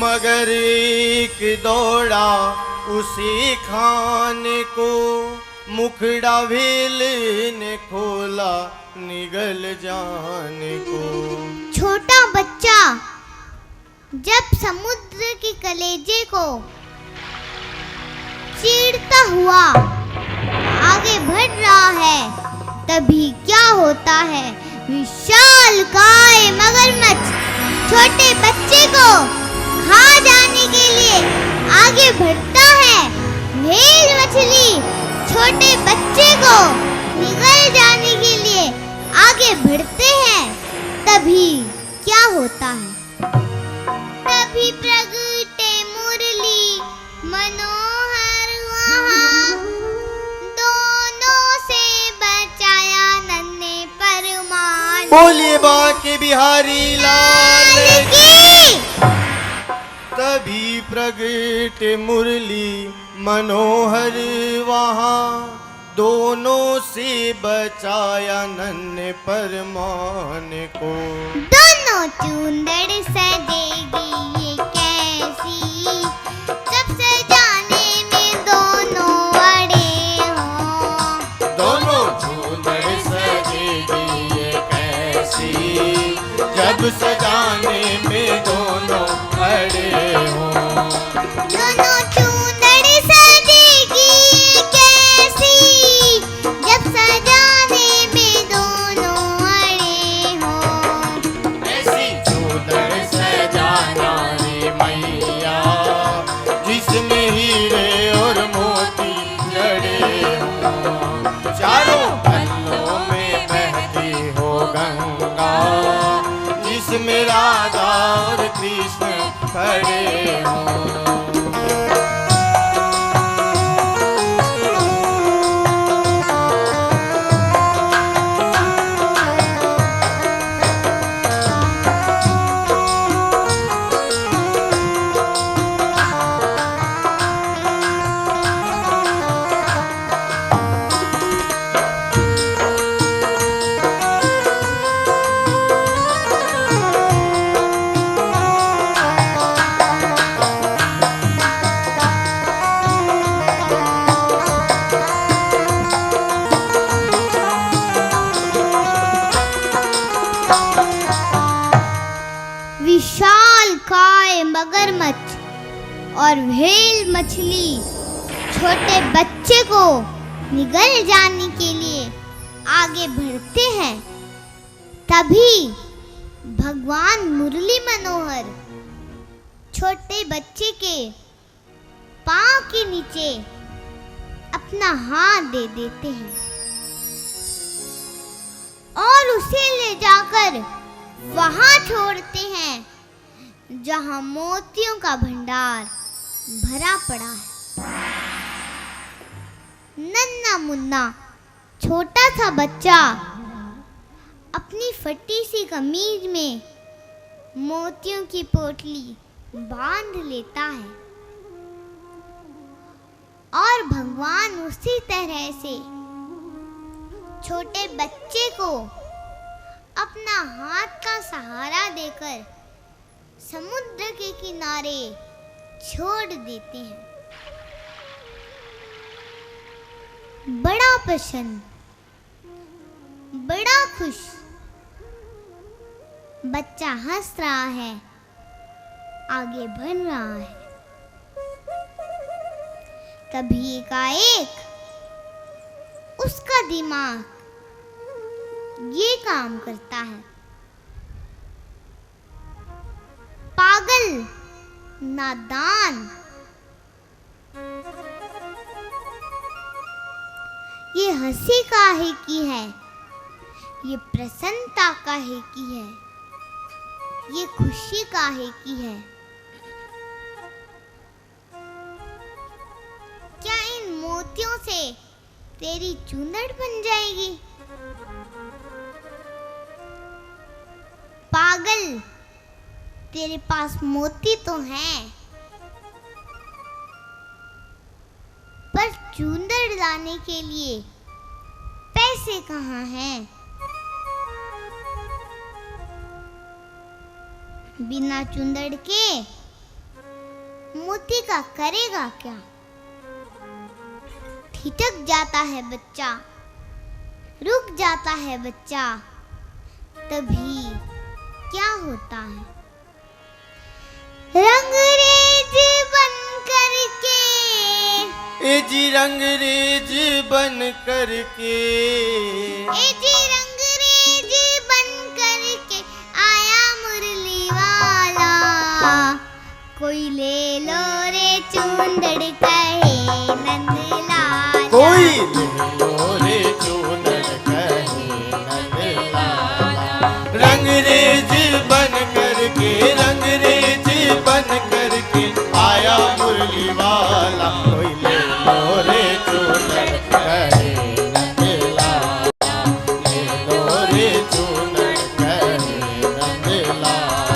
मगर एक दौड़ा उसी खाने को, मुखड़ा भेल ने खोला निगल जाने को। छोटा बच्चा जब समुद्र के कलेजे को चीरता हुआ आगे बढ़ रहा है, तभी क्या होता है? विशालकाय मगरमच्छ छोटे बच्चे को खा जाने के लिए आगे बढ़ता है। व्हेल मछली छोटे बच्चे को निगल जाने के लिए आगे बढ़ते हैं, तभी क्या होता है? तभी प्रगटे मुरली मनोहर वहाँ, दोनों से बचाया नन्हे परमान। बोलिए बांके बिहारी लाल की। तभी प्रगटे मुरली मनोहर वहाँ, दोनों से बचाया नन्हे परमान को। दोनों चूंदड़ सजेगी ये कैसी, जब सजाने में दोनों अड़े हों। दोनों चूंदड़ सजेगी ये कैसी, जब सजाने में दोनों अड़े हों। दोनों चूंदड़ सजेगी ये कैसी, जब सजाने में दोनों अड़े हों। ऐसी चूंदड़ सजाना रे मैया, जिसमें हीरे और मोती जड़े हों। चारों पल्लों में बहती हो गंगा, जिसमें राधा और कृष्ण खड़े हों। विशालकाय मगरमच्छ और व्हेल मछली छोटे बच्चे को निगल जाने के लिए आगे बढ़ते हैं, तभी भगवान मुरली मनोहर छोटे बच्चे के पांव के नीचे अपना हाथ दे देते हैं और उसे ले जाकर वहां छोड़ते हैं जहां मोतियों का भंडार भरा पड़ा है। नन्हा मुन्ना छोटा सा बच्चा अपनी फटी सी कमीज में मोतियों की पोटली बांध लेता है और भगवान उसी तरह से छोटे बच्चे को अपना हाथ का सहारा देकर समुद्र के किनारे छोड़ देते हैं। बड़ा प्रसन्न, बड़ा खुश बच्चा हंस रहा है, आगे बढ़ रहा है। तभी एकाएक उसका दिमाग ये काम करता है, पागल, नादान, ये हंसी काहे की है, ये प्रसन्नता काहे की है, ये खुशी काहे की है? क्या इन मोतियों से तेरी चूंदड़ बन जाएगी? पागल, तेरे पास मोती तो हैं, पर चूंदड़ लाने के लिए पैसे कहाँ हैं? बिना चूंदड़ के मोती का करेगा क्या? ठिठक जाता है बच्चा, रुक जाता है बच्चा, तभी क्या होता है? रंगरेज बन करके, ए जी रंगरेज बन करके, ए जी रंगरेज बन करके आया मुरली वाला। कोई ले लो रे चूंदड़ कहे नंदलाला, कोई ले लो रे चूंदड़ कहे नंदलाला। रंगरेज बन करके, रंगरेज बन करके आया मुरली वाला। कोई ले लो रे चूंदड़ कहे नंदलाला, ले लो रे चूंदड़ कहे नंदलाला।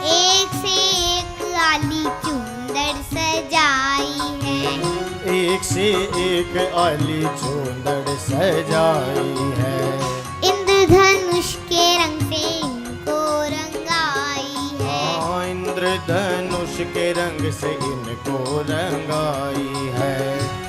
एक से एक आली चूंदड़ सजाई है, एक से एक आली चूंदड़ सजाई है। इंद्रधनुष के रंग से इनको रंगाई है। हाँ, इंद्रधनुष के रंग से इनको रंगाई है।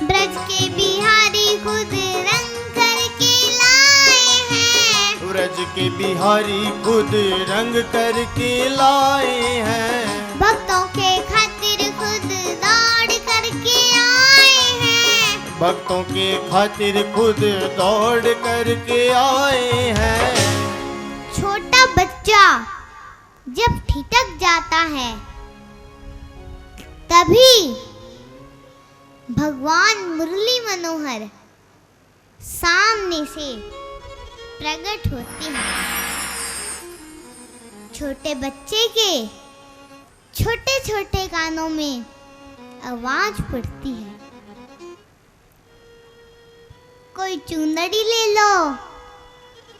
ब्रज के बिहारी खुद रंग करके लाए हैं, ब्रज के बिहारी खुद रंग करके लाए हैं। भक्तों के खातिर खुद दौड़ करके आए हैं। भक्तों के खातिर खुद दौड़ करके आए हैं। छोटा बच्चा जब ठिठक जाता है, तभी भगवान मुरली मनोहर सामने से प्रकट होते हैं। छोटे बच्चे के छोटे छोटे कानों में आवाज पड़ती है, कोई चुंदड़ी ले लो,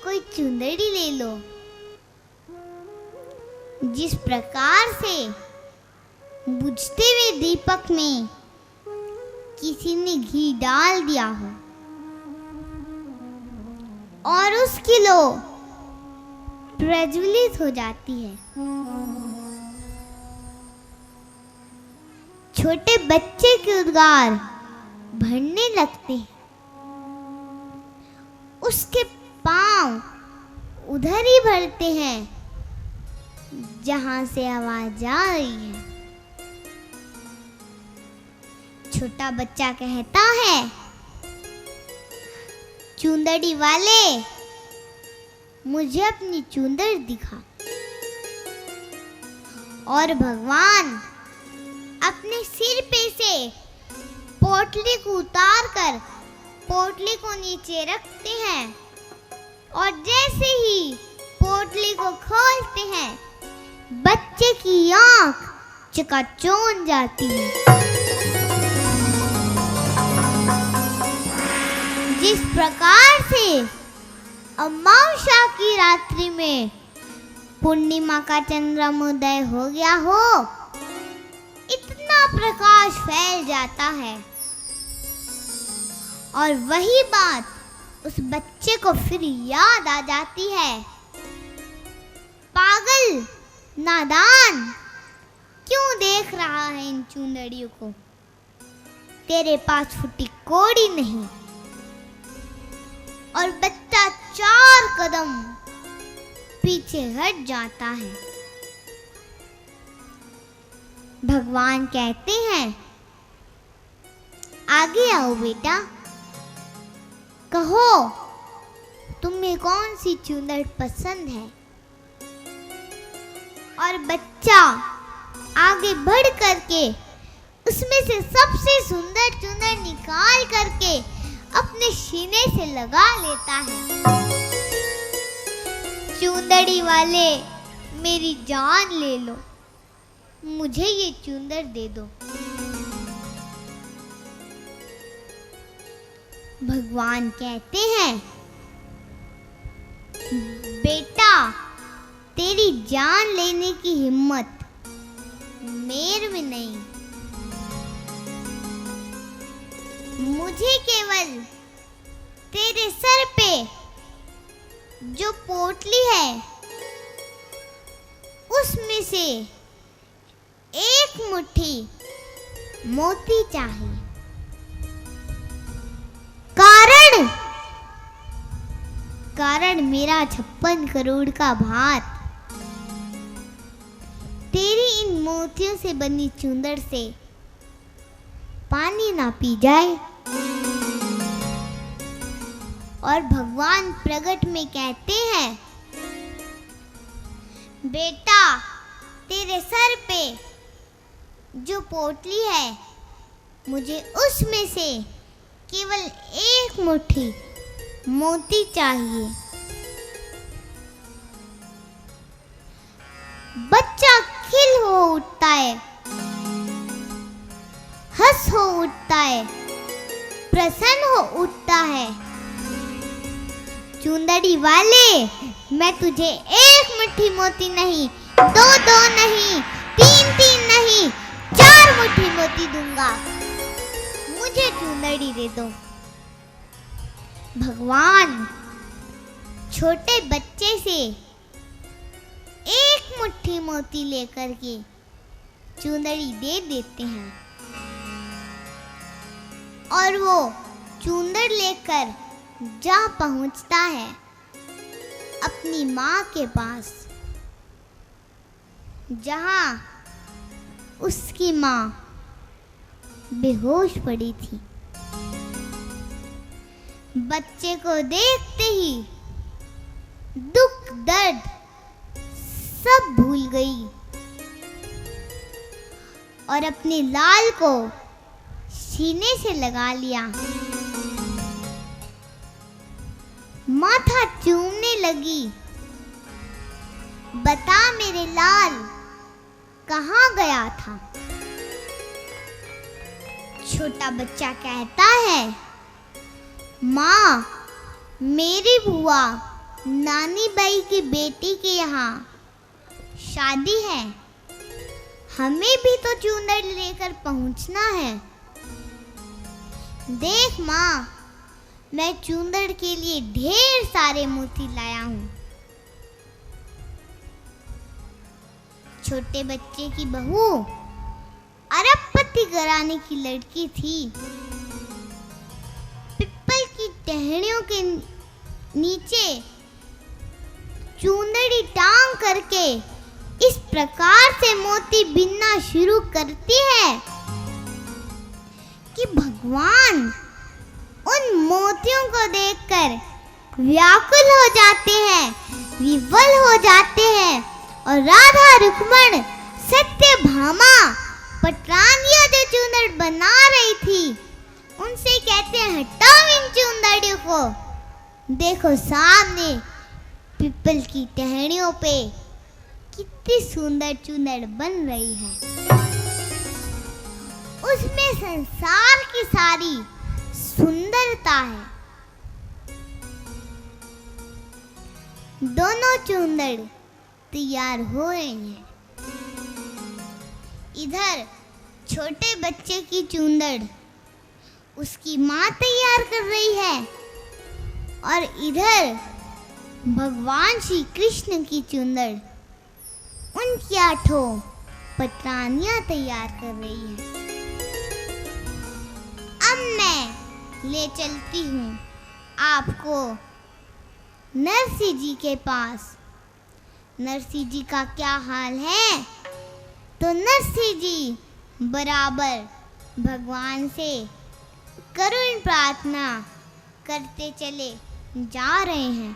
कोई चुंदड़ी ले लो। जिस प्रकार से बुझते हुए दीपक में किसी ने घी डाल दिया हो और उसकी लो प्रज्वलित हो जाती है। छोटे बच्चे के उद्गार भरने लगते हैं। उसके पांव उधर ही भरते हैं जहां से आवाज आ रही है। छोटा बच्चा कहता है, चुंदड़ी वाले मुझे अपनी चुंदड़ दिखा। और भगवान अपने सिर पे से पोटली को उतार कर पोटली को नीचे रखते हैं और जैसे ही पोटली को खोलते हैं, बच्चे की आंख चकाचौंध जाती है। जिस प्रकार से अमावस्या की रात्रि में पूर्णिमा का चंद्रोदय हो गया हो, इतना प्रकाश फैल जाता है। और वही बात उस बच्चे को फिर याद आ जाती है। पागल, नादान, क्यों देख रहा है इन चुंदड़ियों को? तेरे पास फुटी कोड़ी नहीं। और बच्चा 4 कदम पीछे हट जाता है। भगवान कहते हैं, आगे आओ बेटा, कहो तुम्हें कौन सी चुंदड़ पसंद है। और बच्चा आगे बढ़ करके उसमें से सबसे सुंदर चुनर निकाल करके अपने सीने से लगा लेता है। चुंदड़ी वाले, मेरी जान ले लो, मुझे ये चुंदर दे दो। भगवान कहते हैं, बेटा, तेरी जान लेने की हिम्मत मेरे में नहीं। मुझे केवल तेरे सर पे जो पोटली है उसमें से एक मुट्ठी मोती चाहिए। कारण मेरा 56 करोड़ का भात तेरी इन मोतियों से बनी चुंदर से पानी ना पी जाए। और भगवान प्रगट में कहते हैं, बेटा, तेरे सर पे जो पोटली है, मुझे उसमें से केवल एक मुट्ठी मोती चाहिए। बच्चा खिल हो उठता है, हंस हो उठता है, प्रसन्न हो उठता है। चुंदड़ी वाले, मैं तुझे एक मुट्ठी मोती नहीं, दो नहीं, तीन नहीं, 4 मुट्ठी मोती दूंगा। मुझे चुंदड़ी दे दो। भगवान छोटे बच्चे से एक मुट्ठी मोती लेकर के चुंदड़ी दे देते हैं और वो चुंदड़ लेकर जा पहुंचता है अपनी माँ के पास, जहां उसकी माँ बेहोश पड़ी थी। बच्चे को देखते ही दुख दर्द सब भूल गई और अपने लाल को सीने से लगा लिया। माथा चूमने लगी, बता मेरे लाल कहाँ गया था? छोटा बच्चा कहता है, माँ, मेरी बुआ नानी बाई की बेटी के यहाँ शादी है, हमें भी तो चुंदड़ लेकर पहुँचना है। देख माँ, मैं चुंदड़ के लिए ढेर सारे मोती लाया हूँ। छोटे बच्चे की बहू अरबपति घराने की लड़की थी। पिपल की टहनियों के नीचे चुंदड़ी टांग करके इस प्रकार से मोती बिनना शुरू करती है कि भगवान उन मोतियों को देखकर व्याकुल हो जाते हैं, विवल हो जाते हैं और राधा रुक्मण सत्यभामा पटरानियां जो चुंदड़ बना रही थी उनसे कहते हैं, हटाओ इन चुंदड़ियों को। देखो सामने पीपल की टहनियों पे कितनी सुंदर चुंदड़ बन रही है। उसमें संसार की सारी सुंदरता है। दोनों चुंदड़ तैयार हो रहे हैं। इधर छोटे बच्चे की चुंदड़ उसकी माँ तैयार कर रही है और इधर भगवान श्री कृष्ण की चुंदड़ उनकी 8 पटरानियां तैयार कर रही है। अब मैं ले चलती हूँ आपको नरसिंह जी के पास। नरसिंह जी का क्या हाल है? तो नरसिंह जी बराबर भगवान से करुण प्रार्थना करते चले जा रहे हैं।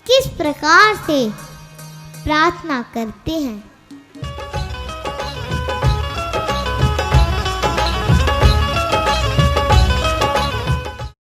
किस प्रकार से प्रार्थना करते हैं?